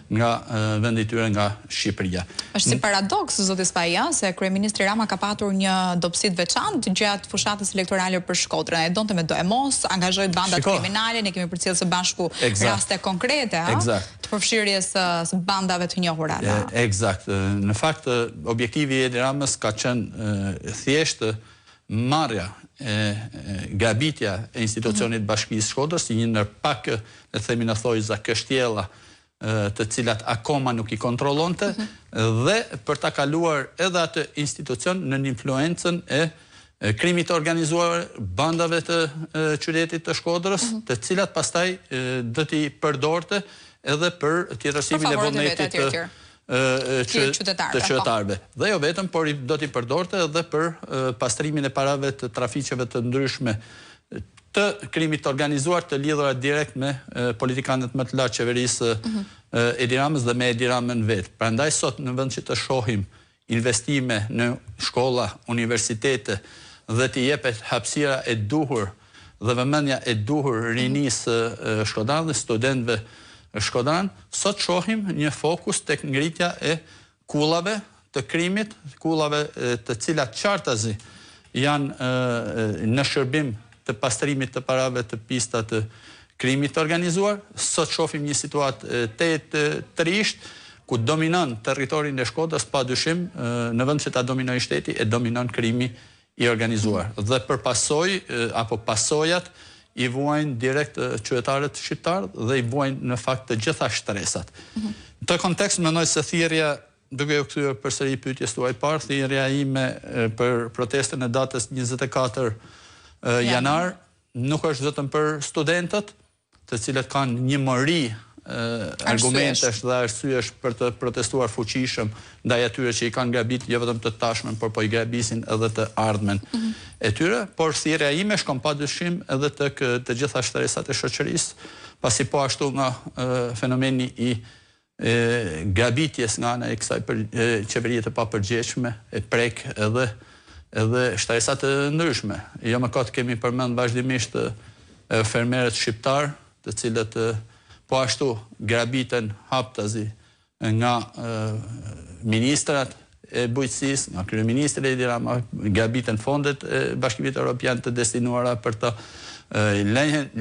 nga vendi i tyre, nga Shqipëria. Është si paradoks, zoti Spaja, se kryeministri Rama ka patur një dobësi të veçantë gjatë fushatës elektorale për Shkodrën. E donte me do e mos, angazhoi bandat kriminale, ne kemi përcjellë së bashku raste konkrete, të përfshirjes së bandave të njohura. Eksakt. Në fakt, objektivi i Edi Ramës ka qenë thjesht marrja gabitja e institucionit Bashkisë Shkodrës, si një ndër pak, le themi në thojza, kështjella të cilat akoma nuk i kontrollonte, dhe për ta kaluar edhe atë institucion në influencën e krimit të organizuar, bandave të qytetit të Shkodrës, të cilat pastaj do t'i përdorte edhe për tjetërsimin e vullnetit të qytetarëve. Dhe jo vetëm, por do t'i përdorte edhe për pastrimin e parave të trafiqeve të ndryshme të krimit të organizuar, të lidhura direkt me politikanët më të lartë qeverisë Edi Ramës dhe me Edi Ramën vetë. Prandaj sot në vend që të shohim investime në shkolla, universitete dhe t'i jepet hapësira e duhur dhe vëmendja e duhur rinisë shkodranë dhe studentëve Shkodran, sot shohim një fokus tek ngritja e kullave të krimit, kullave të cilat qartazi janë në shërbim të pastrimit të parave të pista të krimit të organizuar. Sot shohim një situatë të trisht, ku dominon territorin e Shkodrës, pa dyshim, në vend që ta dominoj shteti, e dominon krimi i organizuar. Dhe për apo pasojat, i vuajnë direkt qytetarët shqiptarë dhe i vuajnë në fakt të gjitha shtresat. Në të kontekst mendoj se thirrja, duke u kthyer përsëri pyetjes tuaj parë, thirrja ime për protestën e datës 24 janar nuk është vetëm për studentët, të cilët kanë një mori argumentesh dhe arsyesh për të protestuar fuqishëm ndaj atyre që i kanë grabit jo vetëm të tashmen, por po i grabisin edhe të ardhmen e tyre, por thirrja ime shkon padyshim edhe tek të gjitha shtresat e shoqërisë, pasi po ashtu nga fenomeni i grabitjes nga ana e kësaj qeverie të papërgjegjshme e prek edhe shtresat të ndryshme. Jo më kot kemi përmend vazhdimisht fermerët shqiptar, të cilët po ashtu grabiten haptazi nga ministrat e bujqësisë, nga kryeministri Edi Rama, grabiten fondet e Bashkimit Evropian të destinuara për të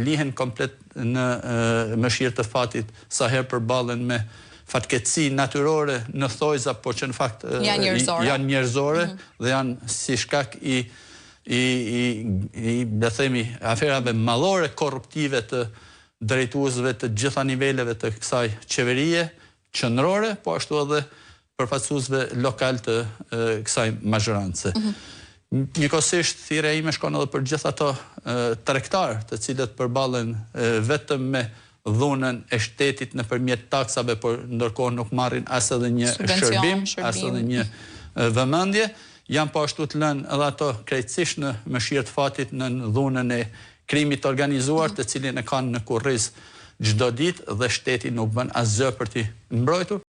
lihen komplet në mëshirë të fatit, sa herë përballen me fatkeqësi natyrore në thojza, por që në fakt janë njerëzore dhe janë si shkak i le themi aferave mallore korruptive të drejtuesve të gjitha niveleve të kësaj qeverie qendrore, po ashtu edhe përfaqësuesve lokal të kësaj mazhorance. Njëkohësisht thirrja ime shkon edhe për gjithë ato tregtar të cilët përballen vetëm me dhunën e shtetit nëpërmjet taksave, por ndërkohë nuk marrin as edhe një shërbim, as edhe një vëmendje, janë po ashtu të lënë edhe ato krejtësisht në mëshirë të fatit në dhunën e krimit organizuar, të cilin e kanë në kurriz çdo ditë dhe shteti nuk bën asgjë për t'i mbrojtur.